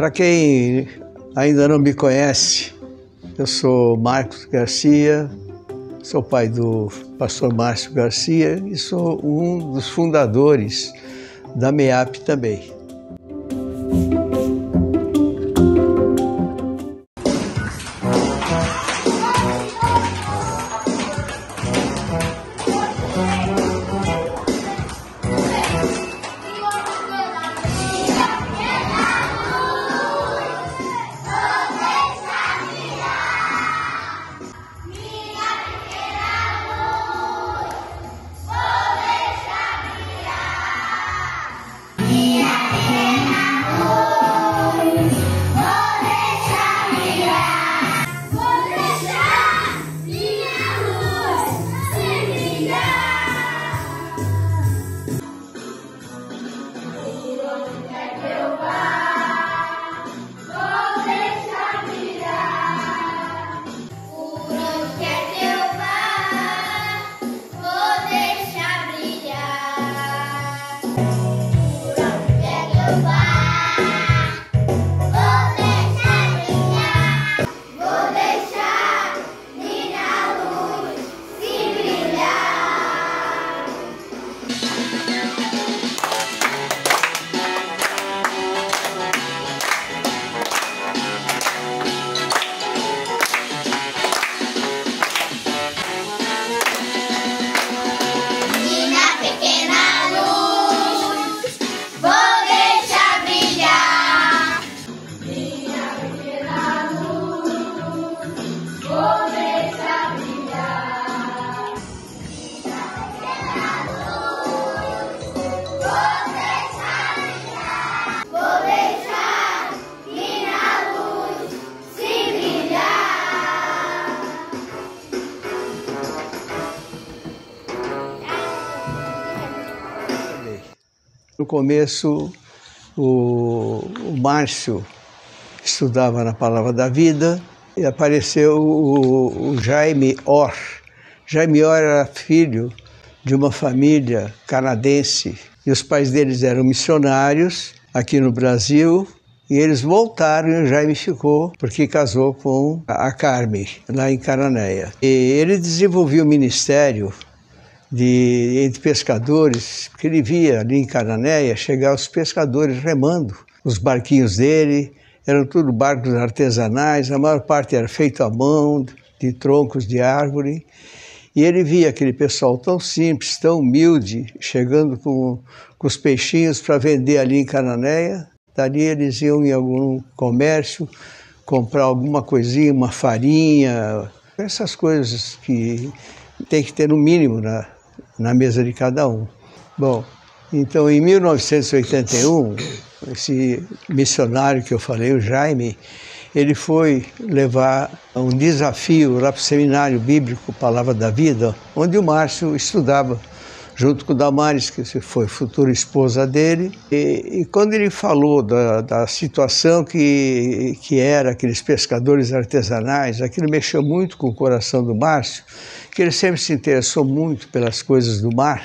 Para quem ainda não me conhece, eu sou Marcos Garcia, sou pai do pastor Márcio Garcia e sou um dos fundadores da MEAP também. No começo, o Márcio estudava na Palavra da Vida e apareceu o Jaime Orr. Jaime Orr era filho de uma família canadense e os pais deles eram missionários aqui no Brasil e eles voltaram e o Jaime ficou porque casou com a Carmen, lá em Cananéia. E ele desenvolveu o ministério entre pescadores, porque ele via ali em Cananéia chegar os pescadores remando. Os barquinhos dele eram tudo barcos artesanais, a maior parte era feito à mão, de troncos de árvore. E ele via aquele pessoal tão simples, tão humilde, chegando com os peixinhos para vender ali em Cananéia. Dali eles iam em algum comércio, comprar alguma coisinha, uma farinha, essas coisas que tem que ter no mínimo na mesa de cada um. Bom, então em 1981, esse missionário que eu falei, o Jaime, ele foi levar um desafio lá para o Seminário Bíblico Palavra da Vida, onde o Márcio estudava, junto com o Damares, que foi futura esposa dele. E quando ele falou da situação que era aqueles pescadores artesanais, aquilo mexeu muito com o coração do Márcio, que ele sempre se interessou muito pelas coisas do mar,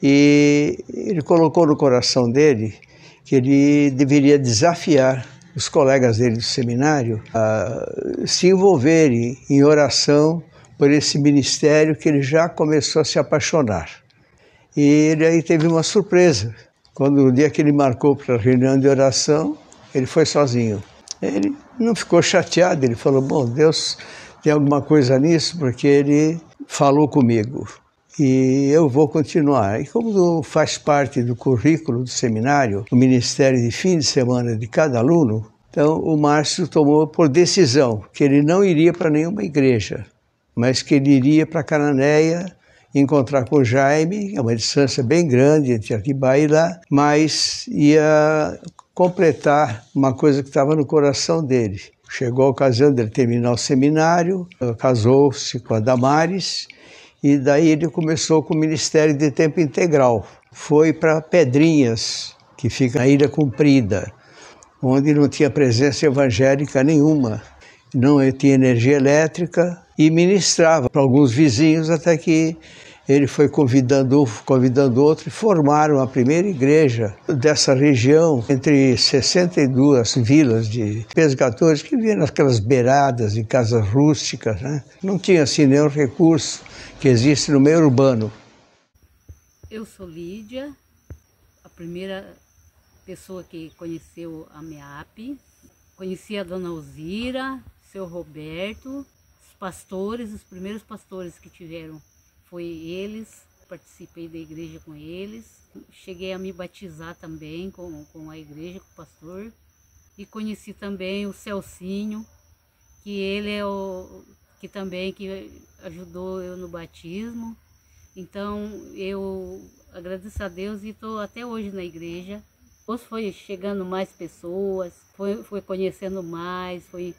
e ele colocou no coração dele que ele deveria desafiar os colegas dele do seminário a se envolverem em oração por esse ministério que ele já começou a se apaixonar. E ele aí teve uma surpresa. Quando o dia que ele marcou para a reunião de oração, ele foi sozinho. Ele não ficou chateado, ele falou, bom, Deus tem alguma coisa nisso, porque ele falou comigo e eu vou continuar. E como faz parte do currículo do seminário, o ministério de fim de semana de cada aluno, então o Márcio tomou por decisão que ele não iria para nenhuma igreja, mas que ele iria para Cananéia encontrar com o Jaime, é uma distância bem grande entre Atibaia e lá, mas ia completar uma coisa que estava no coração dele. Chegou a ocasião dele terminar o seminário, casou-se com a Damares, e daí ele começou com o Ministério de Tempo Integral. Foi para Pedrinhas, que fica na Ilha Comprida, onde não tinha presença evangélica nenhuma, não tinha energia elétrica, e ministrava para alguns vizinhos até que ele foi convidando outro e formaram a primeira igreja dessa região, entre 62 vilas de pescadores que viviam naquelas beiradas, em casas rústicas, né? Não tinha assim nenhum recurso que existe no meio urbano. Eu sou Lídia, a primeira pessoa que conheceu a MEAP. Conheci a dona Alzira, seu Roberto, os pastores, os primeiros pastores que tiveram foi eles, participei da igreja com eles. Cheguei a me batizar também com a igreja, com o pastor. E conheci também o Celcinho, que ele é o que também ajudou eu no batismo. Então eu agradeço a Deus e estou até hoje na igreja. Depois foi chegando mais pessoas, foi conhecendo mais, foi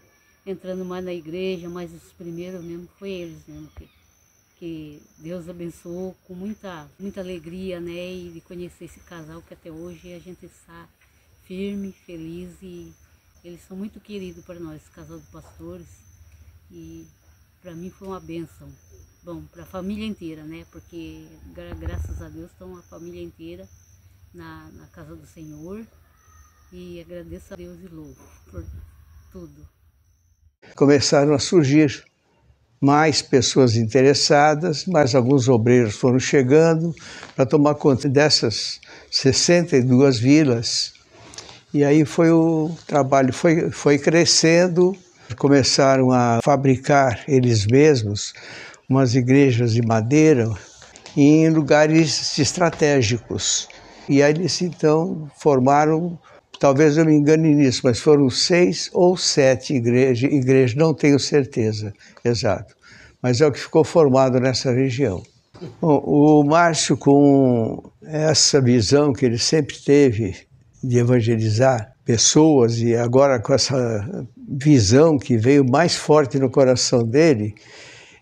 entrando mais na igreja, mas os primeiros mesmo foi eles mesmo que Deus abençoou com muita alegria, né? E de conhecer esse casal que até hoje a gente está firme, feliz, e eles são muito queridos para nós, esse casal de pastores, e para mim foi uma bênção. Bom, para a família inteira, né? Porque graças a Deus estão a família inteira na casa do Senhor, e agradeço a Deus e louvo por tudo. Começaram a surgir mais pessoas interessadas, mais alguns obreiros foram chegando para tomar conta dessas 62 vilas. E aí foi o trabalho, foi crescendo, começaram a fabricar eles mesmos umas igrejas de madeira em lugares estratégicos. E aí eles então formaram, talvez eu me engane nisso, mas foram 6 ou 7 igrejas, não tenho certeza exato, mas é o que ficou formado nessa região. Bom, o Márcio, com essa visão que ele sempre teve de evangelizar pessoas, e agora com essa visão que veio mais forte no coração dele,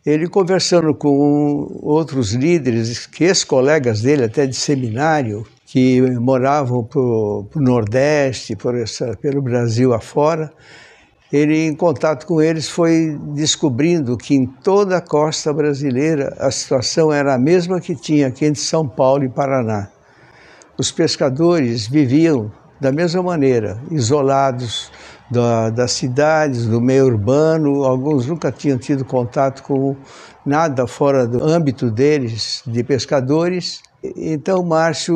ele conversando com outros líderes, que ex-colegas dele, até de seminário, que moravam para o Nordeste, pelo Brasil afora, ele, em contato com eles, foi descobrindo que em toda a costa brasileira a situação era a mesma que tinha aqui entre São Paulo e Paraná. Os pescadores viviam da mesma maneira, isolados das cidades, do meio urbano. Alguns nunca tinham tido contato com nada fora do âmbito deles, de pescadores. Então, Márcio,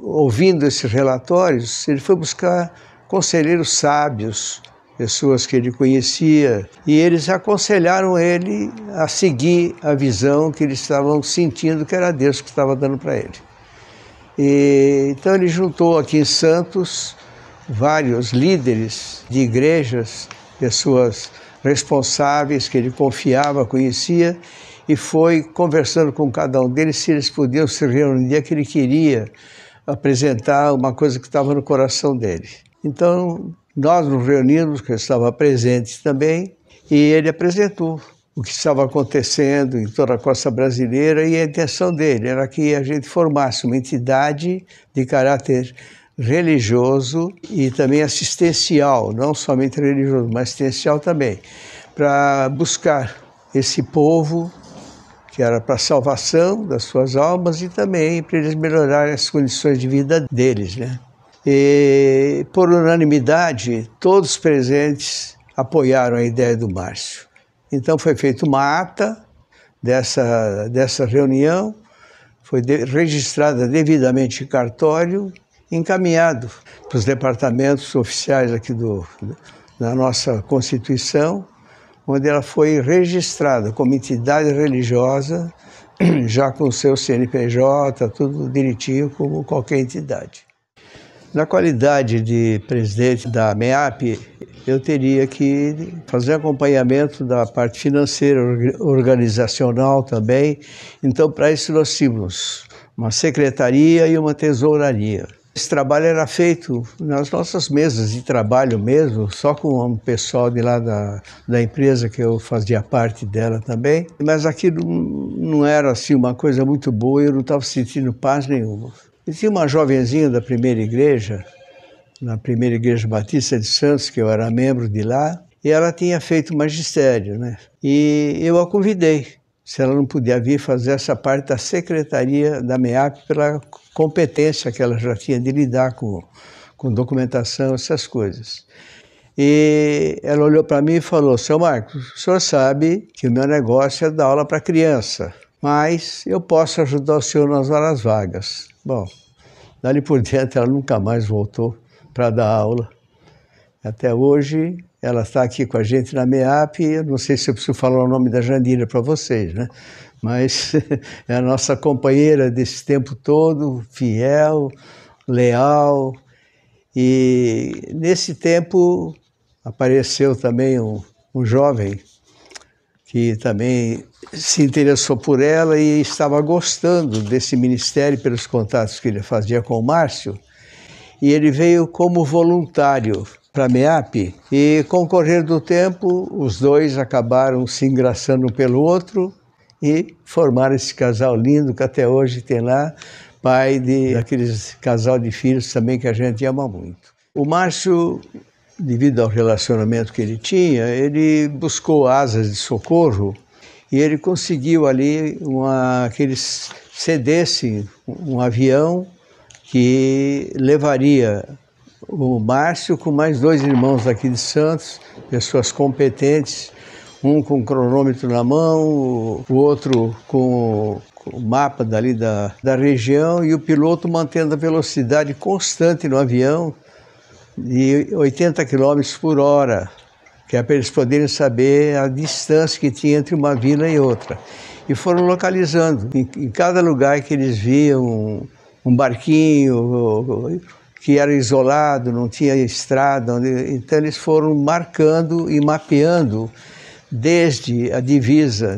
ouvindo esses relatórios, ele foi buscar conselheiros sábios, pessoas que ele conhecia, e eles aconselharam ele a seguir a visão que eles estavam sentindo que era Deus que estava dando para ele. Então ele juntou aqui em Santos vários líderes de igrejas, pessoas responsáveis que ele confiava, conhecia, e foi conversando com cada um deles se eles podiam se reunir no dia que ele queria apresentar uma coisa que estava no coração dele. Então nós nos reunimos, que eu estava presente também, e ele apresentou o que estava acontecendo em toda a costa brasileira, e a intenção dele era que a gente formasse uma entidade de caráter religioso e também assistencial, não somente religioso, mas assistencial também, para buscar esse povo, que era para a salvação das suas almas e também para eles melhorarem as condições de vida deles, né? E, por unanimidade, todos os presentes apoiaram a ideia do Márcio. Então foi feita uma ata dessa reunião, foi registrada devidamente em cartório, encaminhado para os departamentos oficiais aqui da nossa Constituição, onde ela foi registrada como entidade religiosa, já com o seu CNPJ, tudo direitinho, como qualquer entidade. Na qualidade de presidente da MEAP, eu teria que fazer acompanhamento da parte financeira, organizacional também. Então, para isso nós tínhamos uma secretaria e uma tesouraria. Esse trabalho era feito nas nossas mesas de trabalho mesmo, só com o pessoal de lá da empresa, que eu fazia parte dela também. Mas aquilo não era assim uma coisa muito boa, eu não estava sentindo paz nenhuma. E tinha uma jovenzinha da primeira igreja, na primeira igreja Batista de Santos, que eu era membro de lá, e ela tinha feito magistério, né? E eu a convidei. se ela não podia vir fazer essa parte da secretaria da MEAP pela competência que ela já tinha de lidar com documentação, essas coisas. E ela olhou para mim e falou: seu Marcos, o senhor sabe que o meu negócio é dar aula para criança, mas eu posso ajudar o senhor nas horas vagas. Bom, dali por diante ela nunca mais voltou para dar aula. Até hoje ela está aqui com a gente na MEAP. Eu não sei se eu preciso falar o nome da Jandira para vocês, né? Mas é a nossa companheira desse tempo todo, fiel, leal. E nesse tempo apareceu também um jovem que também se interessou por ela e estava gostando desse ministério pelos contatos que ele fazia com o Márcio. E ele veio como voluntário para a MEAP e, com o correr do tempo, os dois acabaram se engraçando um pelo outro e formaram esse casal lindo que até hoje tem lá, pai daqueles casal de filhos também que a gente ama muito. O Márcio, devido ao relacionamento que ele tinha, ele buscou asas de socorro e ele conseguiu ali que eles cedessem um avião que levaria o Márcio com mais 2 irmãos daqui de Santos, pessoas competentes, um com o cronômetro na mão, o outro com o mapa dali da região e o piloto mantendo a velocidade constante no avião de 80 km por hora, que é para eles poderem saber a distância que tinha entre uma vila e outra. E foram localizando em cada lugar que eles viam um barquinho que era isolado, não tinha estrada, então eles foram marcando e mapeando desde a divisa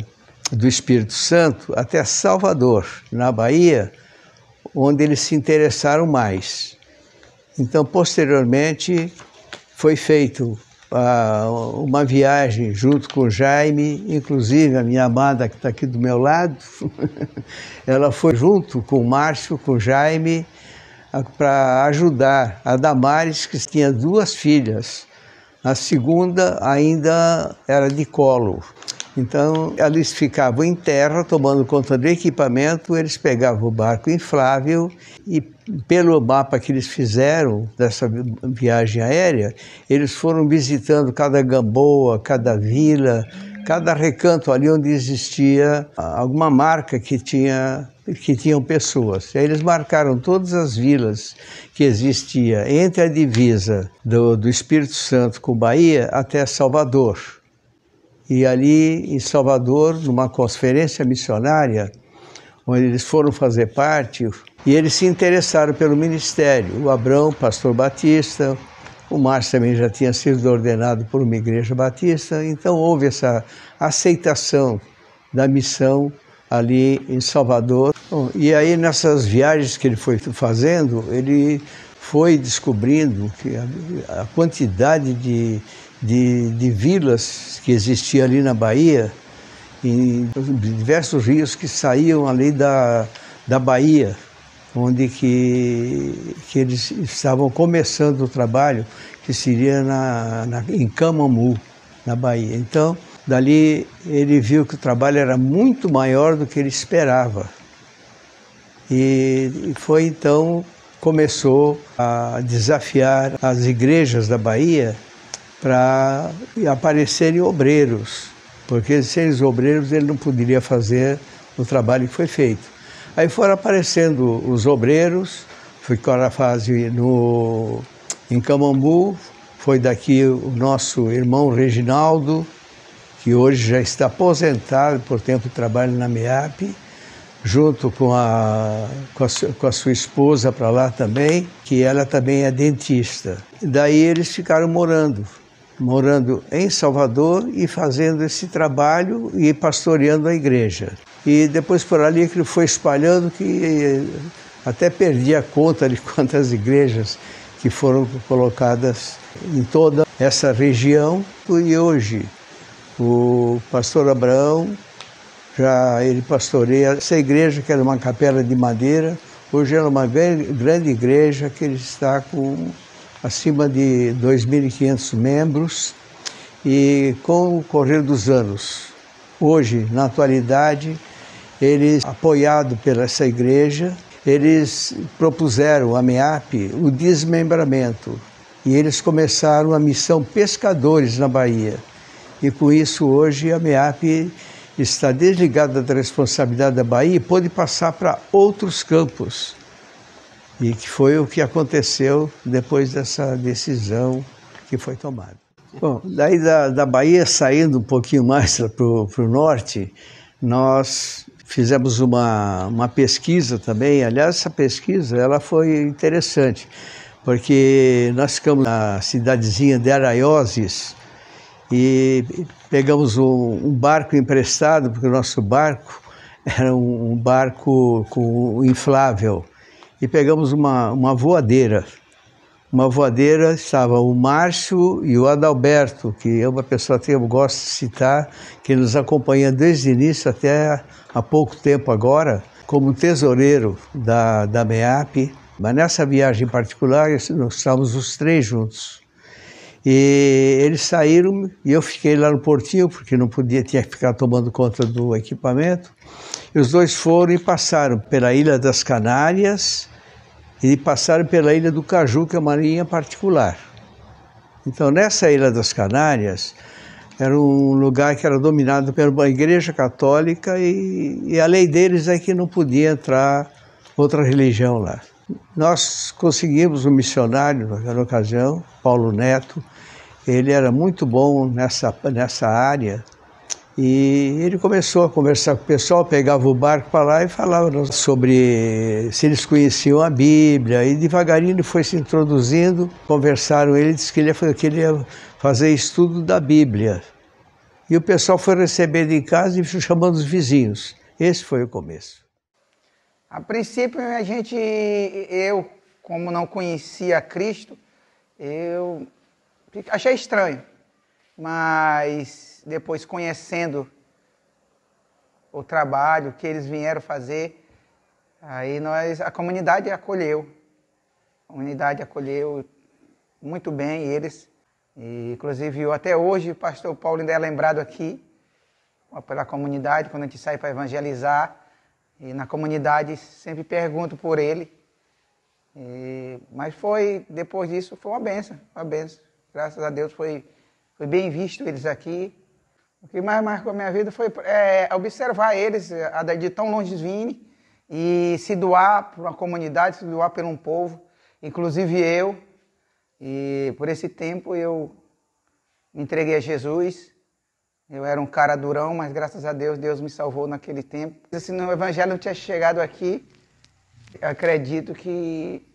do Espírito Santo até Salvador, na Bahia, onde eles se interessaram mais. Então, posteriormente, foi feito uma viagem junto com o Jaime, inclusive a minha amada que está aqui do meu lado, ela foi junto com o Márcio, com o Jaime, para ajudar a Damares, que tinha 2 filhas. A segunda ainda era de colo. Então, eles ficavam em terra, tomando conta do equipamento, eles pegavam o barco inflável e, pelo mapa que eles fizeram dessa viagem aérea, eles foram visitando cada gamboa, cada vila, cada recanto ali onde existia alguma marca que tinham pessoas. Aí eles marcaram todas as vilas que existia entre a divisa do Espírito Santo com Bahia até Salvador. E ali em Salvador, numa conferência missionária, onde eles foram fazer parte, e eles se interessaram pelo ministério. O Abrão, pastor batista, o Márcio também já tinha sido ordenado por uma igreja batista, então houve essa aceitação da missão ali em Salvador. Bom, e aí nessas viagens que ele foi fazendo, ele foi descobrindo que a quantidade de vilas que existia ali na Bahia, em diversos rios que saíam ali da Bahia, onde que eles estavam começando o trabalho, que seria em Camamu, na Bahia. Então, dali ele viu que o trabalho era muito maior do que ele esperava. E foi então, começou a desafiar as igrejas da Bahia para aparecerem obreiros, porque sem os obreiros ele não poderia fazer o trabalho que foi feito. Aí foram aparecendo os obreiros, ficou na fase em Camamu, foi daqui o nosso irmão Reginaldo, que hoje já está aposentado por tempo de trabalho na MEAP, junto com a sua esposa para lá também, que ela também é dentista. Daí eles ficaram morando em Salvador e fazendo esse trabalho e pastoreando a igreja. E depois por ali que ele foi espalhando, que até perdi a conta de quantas igrejas que foram colocadas em toda essa região. E hoje o pastor Abraão, ele pastoreia essa igreja, que era uma capela de madeira. Hoje é uma grande igreja que ele está com acima de 2.500 membros, e com o correr dos anos, Hoje, na atualidade, eles, apoiados pela essa igreja, eles propuseram à MEAP o desmembramento. E eles começaram a missão Pescadores na Bahia. E com isso, hoje, a MEAP está desligada da responsabilidade da Bahia e pôde passar para outros campos. E que foi o que aconteceu depois dessa decisão que foi tomada. Bom, daí da Bahia, saindo um pouquinho mais para o norte, nós fizemos uma pesquisa também. Aliás, essa pesquisa ela foi interessante, porque nós ficamos na cidadezinha de Araioses e pegamos um barco emprestado, porque o nosso barco era um barco com inflável, e pegamos uma voadeira. Uma voadeira, estava o Márcio e o Adalberto, que é uma pessoa que eu gosto de citar, que nos acompanha desde o início até há pouco tempo agora, como tesoureiro da MEAP. Mas nessa viagem em particular, nós estávamos os três juntos. E eles saíram e eu fiquei lá no portinho, porque não podia, tinha que ficar tomando conta do equipamento. E os dois foram e passaram pela Ilha das Canárias e passaram pela Ilha do Caju, que é uma ilha particular. Então, nessa Ilha das Canárias, era um lugar que era dominado por uma igreja católica e a lei deles é que não podia entrar outra religião lá. Nós conseguimos um missionário na ocasião, Paulo Neto. Ele era muito bom nessa área e ele começou a conversar com o pessoal, pegava o barco para lá e falava sobre se eles conheciam a Bíblia, e devagarinho ele foi se introduzindo. Conversaram, ele disse que ele ia fazer estudo da Bíblia. E o pessoal foi recebendo em casa e chamando os vizinhos. Esse foi o começo. A princípio, eu, como não conhecia Cristo, eu achei estranho. Mas depois, conhecendo o trabalho que eles vieram fazer, aí a comunidade acolheu. A comunidade acolheu muito bem eles. E, inclusive, até hoje, o pastor Paulo ainda é lembrado aqui, pela comunidade, quando a gente sai para evangelizar. E na comunidade sempre pergunto por ele. Mas depois disso, foi uma bênção, uma bênção. Graças a Deus foi bem visto eles aqui. O que mais marcou a minha vida foi observar eles de tão longe virem e se doar para uma comunidade, se doar por um povo, inclusive eu. E por esse tempo eu me entreguei a Jesus. Eu era um cara durão, mas graças a Deus, Deus me salvou naquele tempo. Se o evangelho não tinha chegado aqui, eu acredito que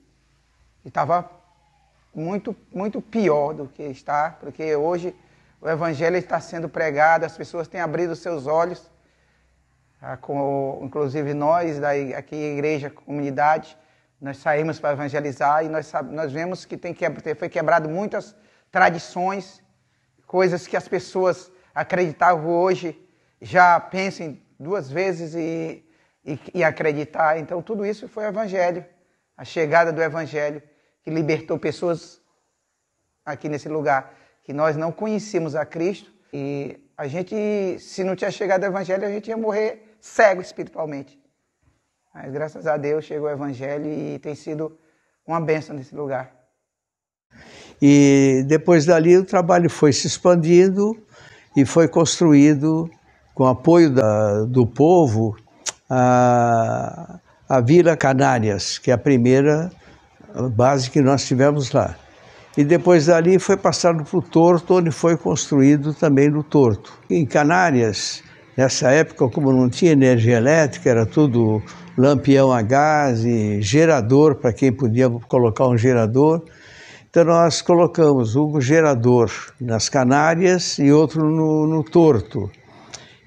estava muito, muito pior do que está, porque hoje o evangelho está sendo pregado, as pessoas têm abrido os seus olhos, inclusive nós, aqui igreja, comunidade, nós saímos para evangelizar e nós vemos que foi quebrado muitas tradições, coisas que as pessoas acreditavam hoje, já pensem duas vezes e acreditar. Então tudo isso foi o evangelho, a chegada do evangelho, que libertou pessoas aqui nesse lugar, que nós não conhecíamos a Cristo, e a gente, se não tinha chegado o evangelho, a gente ia morrer cego espiritualmente. Mas graças a Deus chegou o evangelho e tem sido uma bênção nesse lugar. E depois dali o trabalho foi se expandindo e foi construído, com apoio do povo, a Vila Canárias, que é a primeira base que nós tivemos lá. E depois dali foi passado para o Torto, onde foi construído também no Torto. Em Canárias, nessa época, como não tinha energia elétrica, era tudo lampião a gás e gerador, para quem podia colocar um gerador. Então nós colocamos um gerador nas Canárias e outro no Torto.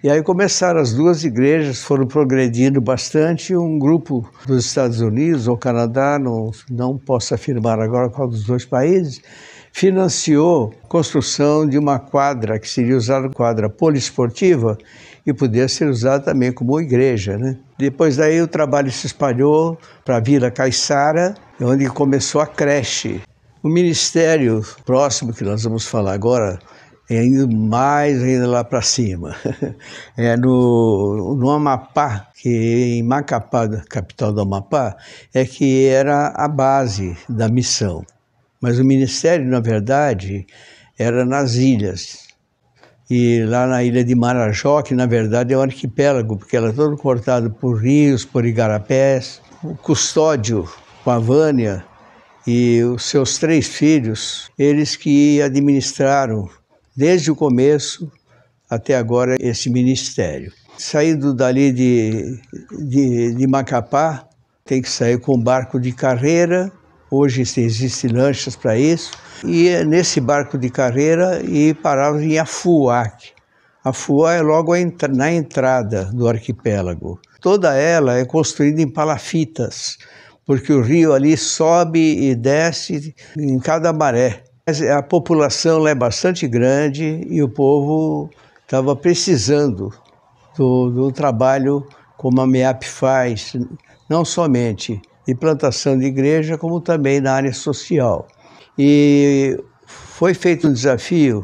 E aí começaram as duas igrejas, foram progredindo bastante. Um grupo dos Estados Unidos ou Canadá, não posso afirmar agora qual dos dois países, financiou a construção de uma quadra, que seria usada como quadra poliesportiva, e podia ser usada também como igreja, né? Depois daí o trabalho se espalhou para a Vila Caiçara, onde começou a creche. O ministério próximo, que nós vamos falar agora, indo mais ainda lá para cima. No Amapá, que em Macapá, capital do Amapá, é que era a base da missão. Mas o ministério, na verdade, era nas ilhas. E lá na ilha de Marajó, que na verdade é um arquipélago, porque ela é todo cortado por rios, por igarapés. O custódio, com a Vânia, e os seus 3 filhos, eles que administraram desde o começo até agora esse ministério. Saindo dali de Macapá, tem que sair com um barco de carreira. Hoje existem lanchas para isso. E nesse barco de carreira e parava em Afuá. Afuá é logo na entrada do arquipélago. Toda ela é construída em palafitas, porque o rio ali sobe e desce em cada maré. A população lá é bastante grande e o povo estava precisando do trabalho como a MEAP faz, não somente de plantação de igreja, como também na área social. E foi feito um desafio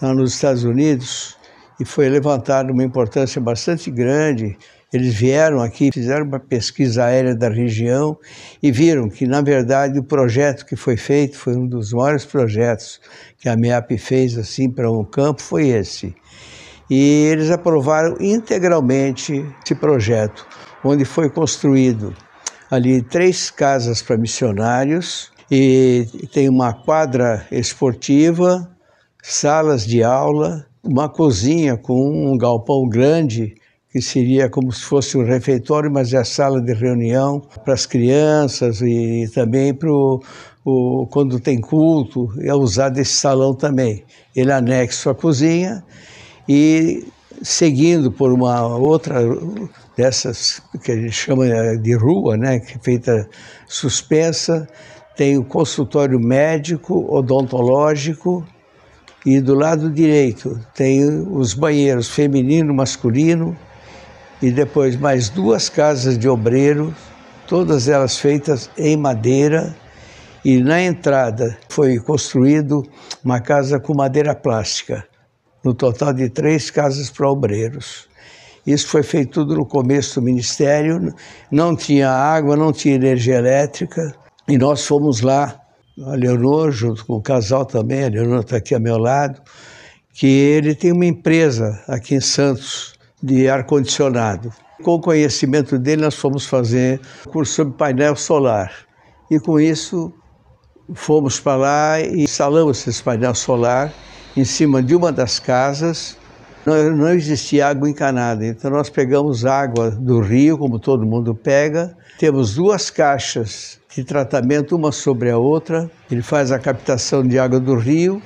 lá nos Estados Unidos e foi levantado uma importância bastante grande. Eles vieram aqui, fizeram uma pesquisa aérea da região e viram que, na verdade, o projeto que foi feito foi um dos maiores projetos que a MEAP fez assim para um campo, foi esse. E eles aprovaram integralmente esse projeto, onde foi construído ali 3 casas para missionários e tem uma quadra esportiva, salas de aula, uma cozinha com um galpão grande, que seria como se fosse um refeitório, mas é a sala de reunião para as crianças e também quando tem culto, é usado esse salão também. Ele anexa a cozinha e seguindo por uma outra dessas que a gente chama de rua, né, que é feita suspensa, tem o consultório médico, odontológico, e do lado direito tem os banheiros feminino, masculino, e depois mais 2 casas de obreiro, todas elas feitas em madeira, e na entrada foi construído uma casa com madeira plástica, no total de 3 casas para obreiros. Isso foi feito tudo no começo do ministério, não tinha água, não tinha energia elétrica, e nós fomos lá, a Leonor, junto com o casal também, a Leonor está aqui ao meu lado, que ele tem uma empresa aqui em Santos de ar-condicionado. Com o conhecimento dele, nós fomos fazer curso sobre painel solar. E com isso, fomos para lá e instalamos esse painel solar em cima de uma das casas. Não existia água encanada, então nós pegamos água do rio, como todo mundo pega. Temos 2 caixas de tratamento, uma sobre a outra. Ele faz a captação de água do rio,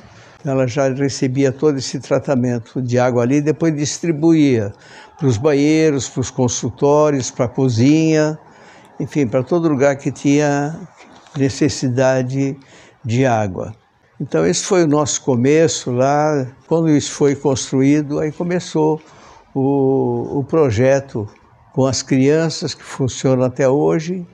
ela já recebia todo esse tratamento de água ali, depois distribuía para os banheiros, para os consultórios, para a cozinha, enfim, para todo lugar que tinha necessidade de água. Então esse foi o nosso começo lá. Quando isso foi construído, aí começou o projeto com as crianças, que funciona até hoje,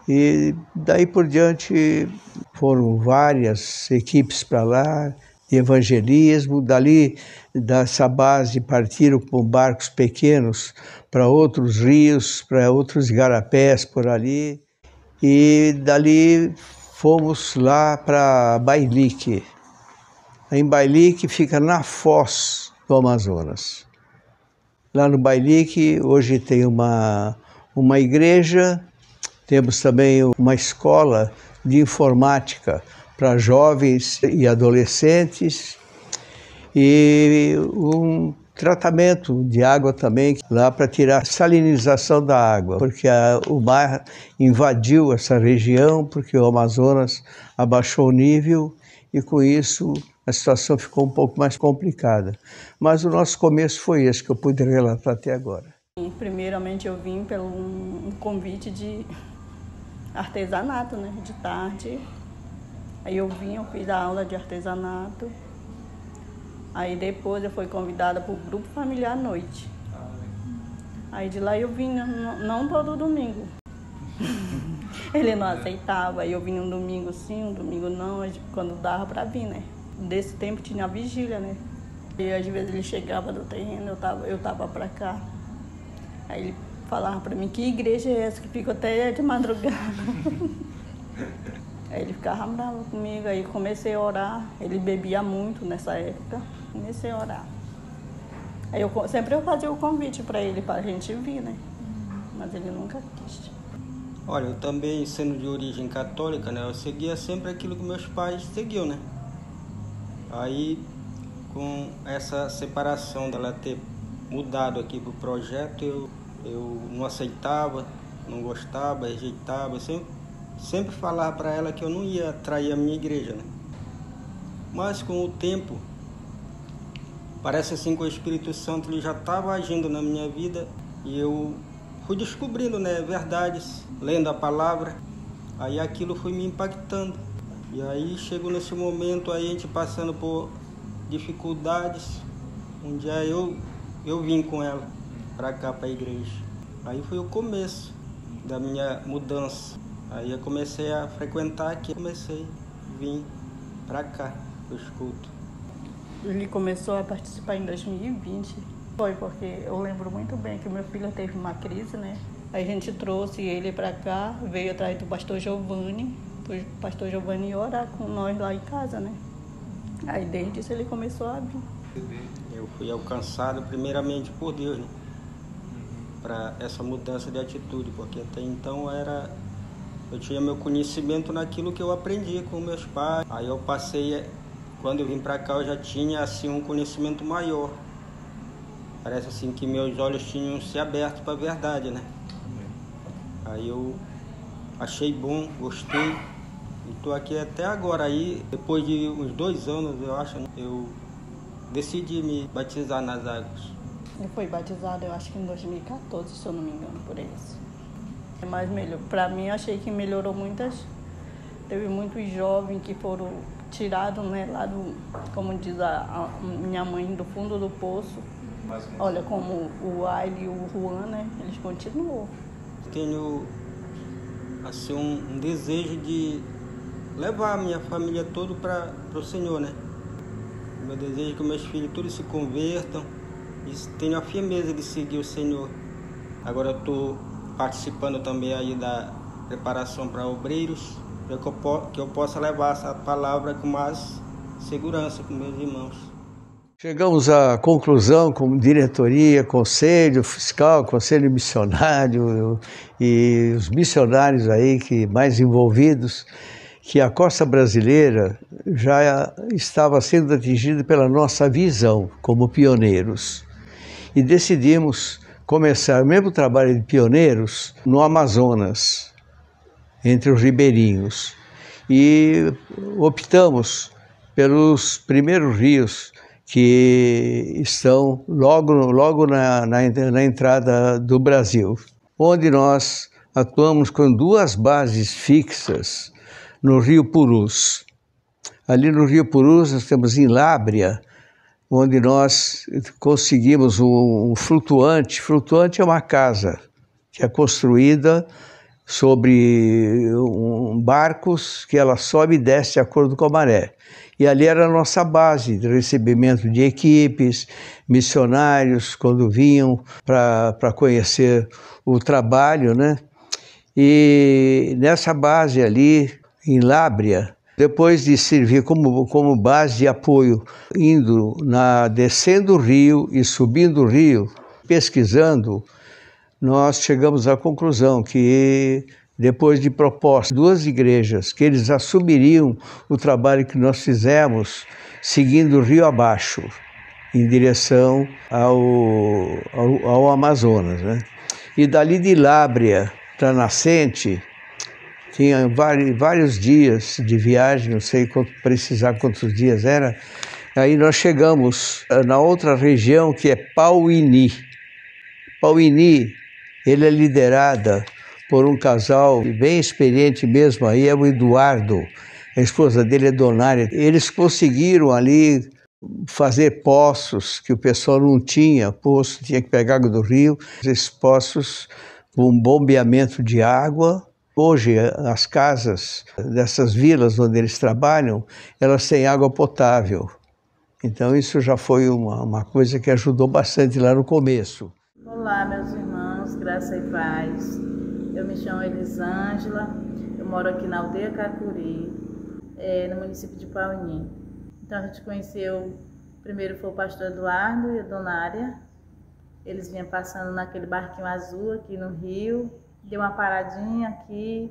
e daí por diante foram várias equipes para lá, de evangelismo. Dali, dessa base, partiram com barcos pequenos para outros rios, para outros igarapés por ali, e dali fomos lá para Bailique. Em Bailique fica na foz do Amazonas. Lá no Bailique hoje tem uma igreja, temos também uma escola de informática para jovens e adolescentes e um tratamento de água também lá para tirar a salinização da água, porque o mar invadiu essa região, porque o Amazonas abaixou o nível e com isso a situação ficou um pouco mais complicada. Mas o nosso começo foi esse que eu pude relatar até agora. Primeiramente eu vim pelo um convite de artesanato, né, de tarde. Aí eu fiz a aula de artesanato. Aí depois eu fui convidada para o grupo familiar à noite. Aí de lá eu vinha, não todo domingo. Ele não aceitava, aí eu vinha um domingo sim, um domingo não, quando dava para vir, né. Desse tempo tinha a vigília, né. E às vezes ele chegava do terreno, eu tava para cá. Aí ele falava para mim, que igreja é essa que fica até de madrugada? Aí ele ficava bravo comigo, aí comecei a orar. Ele bebia muito nessa época, comecei a orar. Aí sempre eu fazia o convite para ele, para a gente vir, né? Mas ele nunca quis. Olha, eu também, sendo de origem católica, né? Eu seguia sempre aquilo que meus pais seguiam, né? Aí, com essa separação dela ter mudado aqui pro projeto, eu não aceitava, não gostava, rejeitava, sempre falava para ela que eu não ia trair a minha igreja, né? Mas com o tempo, parece assim que o Espírito Santo ele já estava agindo na minha vida e eu fui descobrindo, né, verdades, lendo a palavra, aí aquilo foi me impactando. E aí chegou nesse momento aí a gente passando por dificuldades, um dia eu vim com ela para cá, para a igreja. Aí foi o começo da minha mudança. Aí eu comecei a frequentar aqui, comecei a vir para cá, para os cultos. Ele começou a participar em 2020. Foi porque eu lembro muito bem que meu filho teve uma crise, né? Aí a gente trouxe ele para cá, veio atrás do pastor Giovanni, o pastor Giovanni orar com nós lá em casa, né? Aí desde isso ele começou a vir. Eu fui alcançado primeiramente por Deus, né? Para essa mudança de atitude, porque até então eu tinha meu conhecimento naquilo que eu aprendi com meus pais. Aí eu passei, quando eu vim para cá eu já tinha assim um conhecimento maior. Parece assim que meus olhos tinham se aberto para a verdade, né? Aí eu achei bom, gostei e estou aqui até agora. Aí, depois de uns 2 anos, eu acho, eu decidi me batizar nas águas. Ele foi batizado, eu acho que em 2014, se eu não me engano, por isso. Mas para mim, achei que melhorou muitas. Teve muitos jovens que foram tirados, né, lá do, como diz a minha mãe, do fundo do poço. Olha, como o Aile e o Juan, né, eles continuam. Tenho assim, um desejo de levar a minha família toda para o Senhor, né? Meu desejo é que meus filhos todos se convertam e tenham a firmeza de seguir o Senhor. Agora eu estou participando também aí da preparação para obreiros, para que eu possa levar essa palavra com mais segurança com meus irmãos. Chegamos à conclusão, como diretoria, conselho fiscal, conselho missionário e os missionários aí que mais envolvidos, que a costa brasileira já estava sendo atingida pela nossa visão como pioneiros. E decidimos começar o mesmo trabalho de pioneiros no Amazonas, entre os ribeirinhos. E optamos pelos primeiros rios que estão logo na entrada do Brasil, onde nós atuamos com 2 bases fixas no Rio Purus. Ali no Rio Purus nós temos em Lábrea, onde nós conseguimos um flutuante. Flutuante é uma casa que é construída sobre barcos que ela sobe e desce de acordo com a maré. E ali era a nossa base de recebimento de equipes, missionários, quando vinham para conhecer o trabalho, né? E nessa base ali, em Lábrea, depois de servir como base de apoio, descendo o rio e subindo o rio, pesquisando, nós chegamos à conclusão que, depois de proposta, 2 igrejas, que eles assumiriam o trabalho que nós fizemos, seguindo o rio abaixo, em direção ao Amazonas, né? E dali de Lábrea para Nascente, tinha vários dias de viagem, não sei precisar quantos dias era. Aí nós chegamos na outra região, que é Pauini. Pauini, ele é liderada por um casal bem experiente mesmo, aí é o Eduardo, a esposa dele é Donária. Eles conseguiram ali fazer poços que o pessoal não tinha, poço, tinha que pegar água do rio, esses poços com bombeamento de água. Hoje as casas dessas vilas onde eles trabalham, elas têm água potável. Então isso já foi uma coisa que ajudou bastante lá no começo. Olá, meus irmãos, graça e paz. Eu me chamo Elisângela, eu moro aqui na aldeia Cacuri, no município de Paunim. Então a gente conheceu, primeiro foi o pastor Eduardo e a Donária. Eles vinham passando naquele barquinho azul aqui no Rio, deu uma paradinha aqui,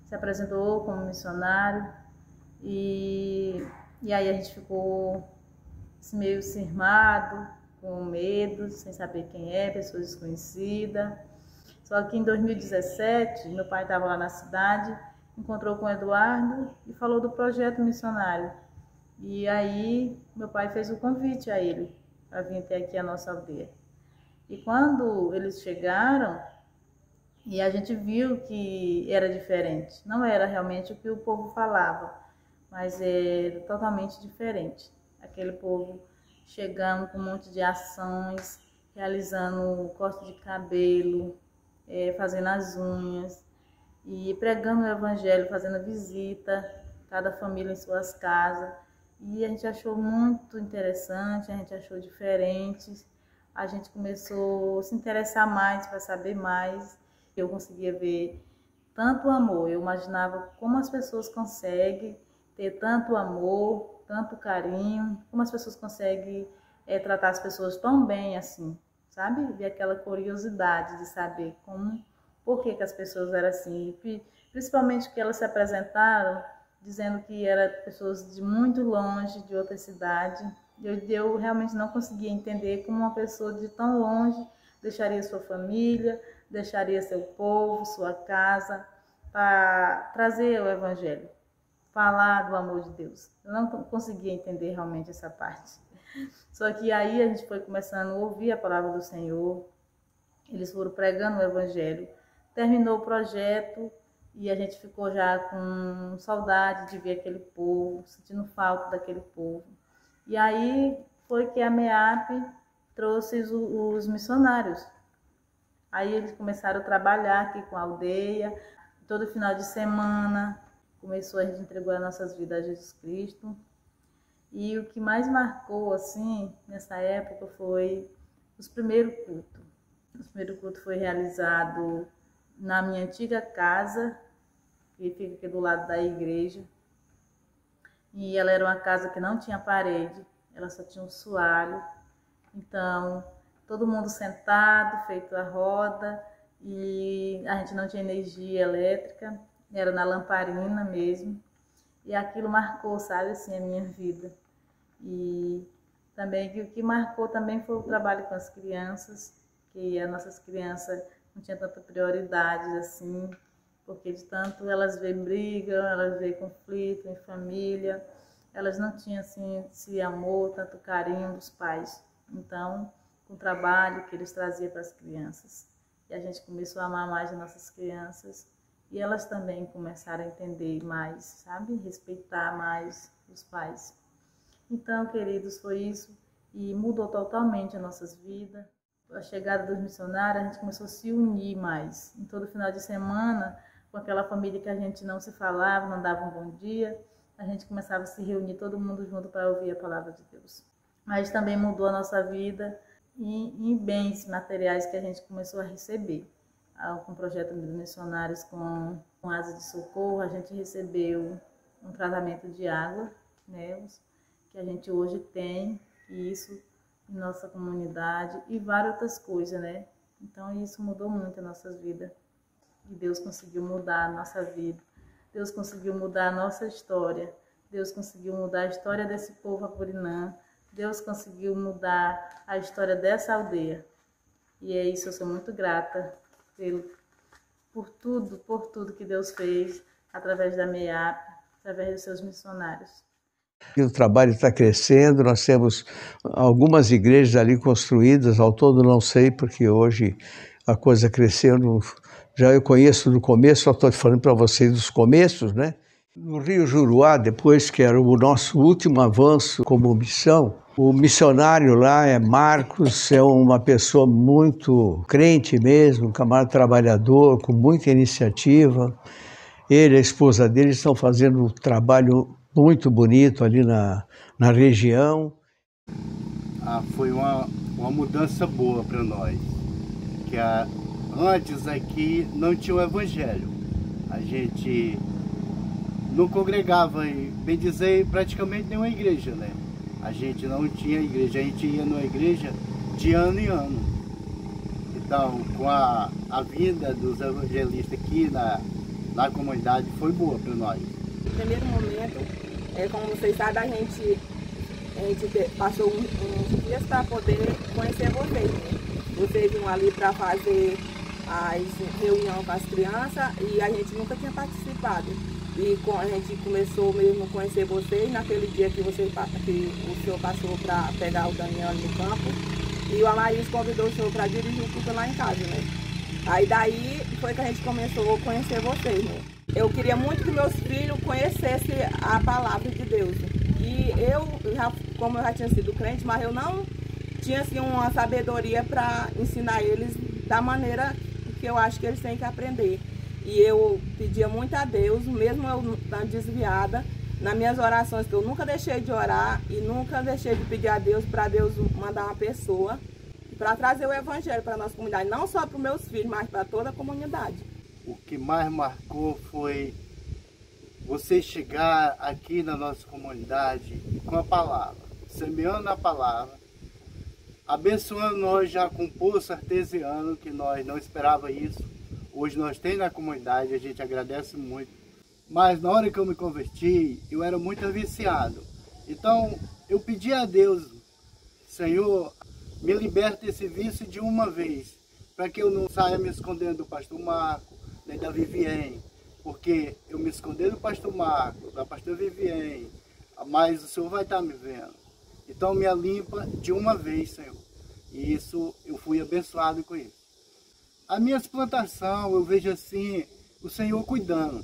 se apresentou como missionário e aí a gente ficou meio cismado, com medo, sem saber quem é, pessoa desconhecida. Só que em 2017, meu pai estava lá na cidade, encontrou com o Eduardo e falou do projeto missionário. E aí meu pai fez o convite a ele para vir até aqui a nossa aldeia. E quando eles chegaram, e a gente viu que era diferente, não era realmente o que o povo falava, mas era totalmente diferente. Aquele povo chegando com um monte de ações, realizando corte de cabelo, fazendo as unhas e pregando o evangelho, fazendo visita, cada família em suas casas. E a gente achou muito interessante, a gente achou diferente. A gente começou a se interessar mais, para saber mais. Eu conseguia ver tanto amor, eu imaginava como as pessoas conseguem ter tanto amor, tanto carinho, como as pessoas conseguem tratar as pessoas tão bem assim, sabe? Ver aquela curiosidade de saber por que as pessoas eram assim, principalmente que elas se apresentaram dizendo que eram pessoas de muito longe, de outra cidade. Eu realmente não conseguia entender como uma pessoa de tão longe deixaria sua família, deixaria seu povo, sua casa, para trazer o evangelho, falar do amor de Deus. Eu não conseguia entender realmente essa parte. Só que aí a gente foi começando a ouvir a palavra do Senhor, eles foram pregando o evangelho, terminou o projeto e a gente ficou já com saudade de ver aquele povo, sentindo falta daquele povo. E aí foi que a MEAP trouxe os missionários. Aí eles começaram a trabalhar aqui com a aldeia, todo final de semana, a gente entregou as nossas vidas a Jesus Cristo. E o que mais marcou, assim, nessa época foi os primeiros cultos. O primeiro culto foi realizado na minha antiga casa, que fica aqui do lado da igreja. E ela era uma casa que não tinha parede, ela só tinha um soalho. Então, todo mundo sentado, feito a roda, e a gente não tinha energia elétrica, era na lamparina mesmo. E aquilo marcou, sabe, assim, a minha vida. E também o que marcou também foi o trabalho com as crianças, que as nossas crianças não tinham tanta prioridade assim, porque de tanto elas veem briga, elas veem conflito em família, elas não tinham assim esse amor, tanto carinho dos pais. Então, com o trabalho que eles traziam para as crianças, e a gente começou a amar mais as nossas crianças, e elas também começaram a entender mais, sabe? Respeitar mais os pais. Então, queridos, foi isso, e mudou totalmente as nossas vidas. A chegada dos missionários, a gente começou a se unir mais. Em todo final de semana, com aquela família que a gente não se falava, não dava um bom dia, a gente começava a se reunir todo mundo junto para ouvir a palavra de Deus. Mas também mudou a nossa vida em bens materiais que a gente começou a receber. Com o projeto dos missionários com Asa de Socorro, a gente recebeu um tratamento de água, né, que a gente hoje tem, isso em nossa comunidade e várias outras coisas, né? Então isso mudou muito a nossa vida. E Deus conseguiu mudar a nossa vida. Deus conseguiu mudar a nossa história. Deus conseguiu mudar a história desse povo apurinã. Deus conseguiu mudar a história dessa aldeia. E é isso, eu sou muito grata por tudo que Deus fez através da MEAP, através dos seus missionários. O trabalho está crescendo, nós temos algumas igrejas ali construídas, ao todo não sei, porque hoje a coisa cresceu, já eu conheço do começo, só estou falando para vocês dos começos, né? No Rio Juruá, depois que era o nosso último avanço como missão, o missionário lá é Marcos, é uma pessoa muito crente mesmo, um camarada trabalhador, com muita iniciativa. Ele e a esposa dele estão fazendo um trabalho muito bonito ali na região. Foi uma mudança boa para nós, que antes aqui não tinha o evangelho, a gente não congregava, bem dizer, praticamente nenhuma igreja, né? A gente não tinha igreja, a gente ia numa igreja de ano em ano. Então, com a vinda dos evangelistas aqui na comunidade, foi boa para nós. No primeiro momento, como vocês sabem, a gente passou uns dias para poder conhecer vocês, né? Vocês iam ali para fazer as reuniões com as crianças e a gente nunca tinha participado. E a gente começou mesmo a conhecer vocês naquele dia que o senhor passou para pegar o Daniel no campo. E o Amaris convidou o senhor para dirigir o culto lá em casa, né? Aí daí foi que a gente começou a conhecer vocês, né? Eu queria muito que meus filhos conhecessem a palavra de Deus. E como eu já tinha sido crente, mas eu não tinha assim, uma sabedoria para ensinar eles da maneira que eu acho que eles têm que aprender. E eu pedia muito a Deus, mesmo eu estando desviada, nas minhas orações, que eu nunca deixei de orar e nunca deixei de pedir a Deus para Deus mandar uma pessoa para trazer o evangelho para a nossa comunidade, não só para os meus filhos, mas para toda a comunidade. O que mais marcou foi você chegar aqui na nossa comunidade com a palavra, semeando a palavra, abençoando nós já com poço artesiano, que nós não esperava isso. Hoje nós temos na comunidade, a gente agradece muito. Mas na hora que eu me converti, eu era muito viciado. Então eu pedi a Deus, Senhor, me liberta desse vício de uma vez, para que eu não saia me escondendo do pastor Marco, nem da Viviane, porque eu me esconder do pastor Marco, da pastor Viviane, mas o Senhor vai estar me vendo. Então me limpa de uma vez, Senhor. E isso, eu fui abençoado com isso. A minha plantação, eu vejo assim, o Senhor cuidando.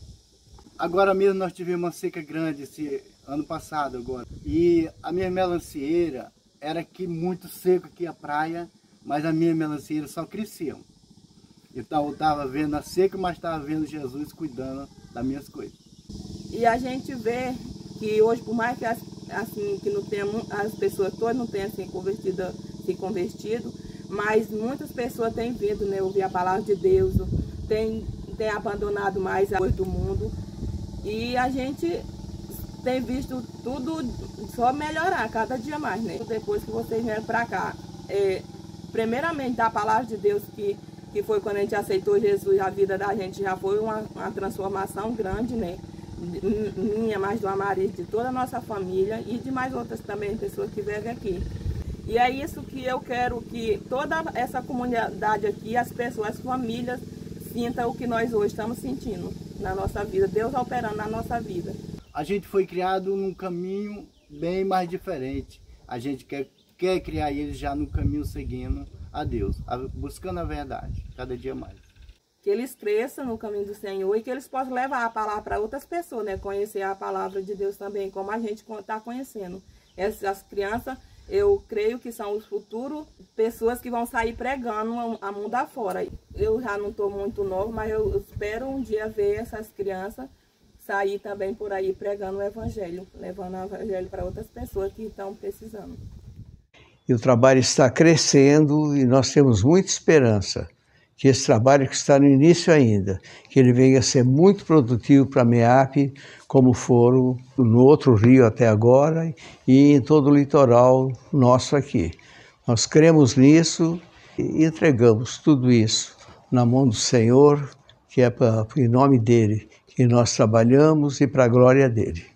Agora mesmo nós tivemos uma seca grande esse ano passado agora. E a minha melancieira era aqui muito seco aqui a praia, mas a minha melancieira só crescia. Então eu estava vendo a seca, mas estava vendo Jesus cuidando das minhas coisas. E a gente vê que hoje, por mais que assim, que não tenha, as pessoas todas não tenham se convertido, mas muitas pessoas têm vindo, né, ouvir a palavra de Deus, têm abandonado mais a coisa do mundo. E a gente tem visto tudo só melhorar cada dia mais, né? Depois que vocês vieram para cá, primeiramente da palavra de Deus, que foi quando a gente aceitou Jesus, a vida da gente já foi uma transformação grande, né? Minha, mais do Amaris, de toda a nossa família e de mais outras também pessoas que vivem aqui. E é isso que eu quero que toda essa comunidade aqui, as pessoas, as famílias, sintam o que nós hoje estamos sentindo na nossa vida, Deus operando na nossa vida. A gente foi criado num caminho bem mais diferente. A gente quer criar eles já no caminho seguindo a Deus, buscando a verdade, cada dia mais. Que eles cresçam no caminho do Senhor e que eles possam levar a palavra para outras pessoas, né? Conhecer a palavra de Deus também, como a gente está conhecendo. Essas crianças, eu creio que são os futuros pessoas que vão sair pregando a mundo afora. Eu já não estou muito nova, mas eu espero um dia ver essas crianças sair também por aí pregando o evangelho, levando o evangelho para outras pessoas que estão precisando. E o trabalho está crescendo e nós temos muita esperança que esse trabalho que está no início ainda, que ele venha a ser muito produtivo para a MEAP, como foram no outro rio até agora e em todo o litoral nosso aqui. Nós cremos nisso e entregamos tudo isso na mão do Senhor, que é em nome dele que nós trabalhamos e para a glória dele.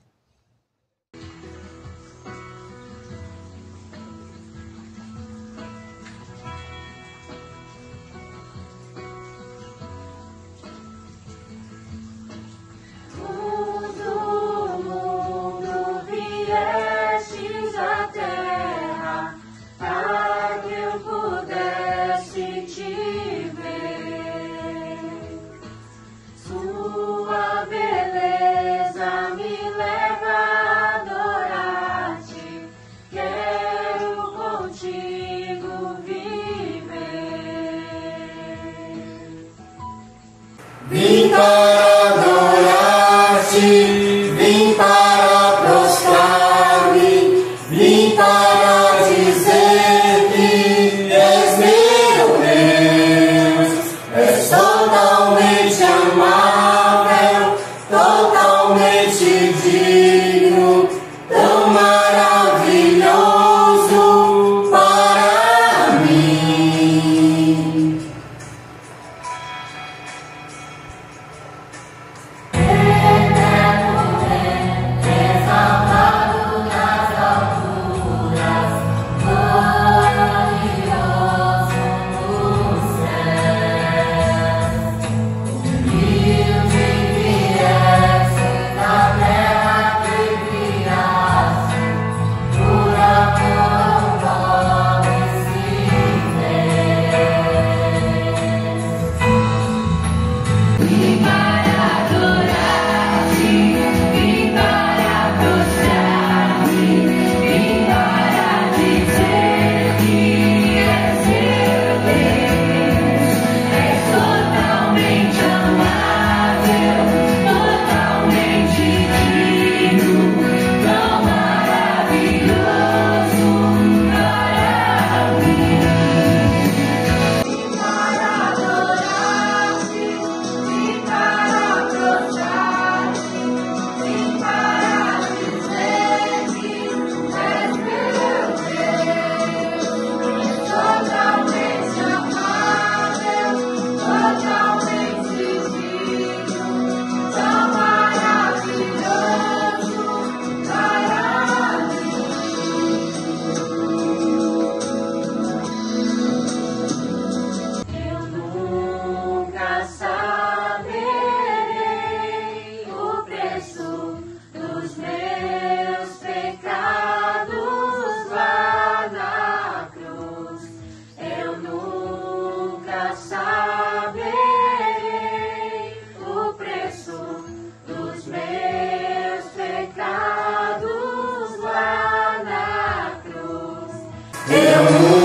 Vim para adorar-te, vim para prostrar-me, vim para amor.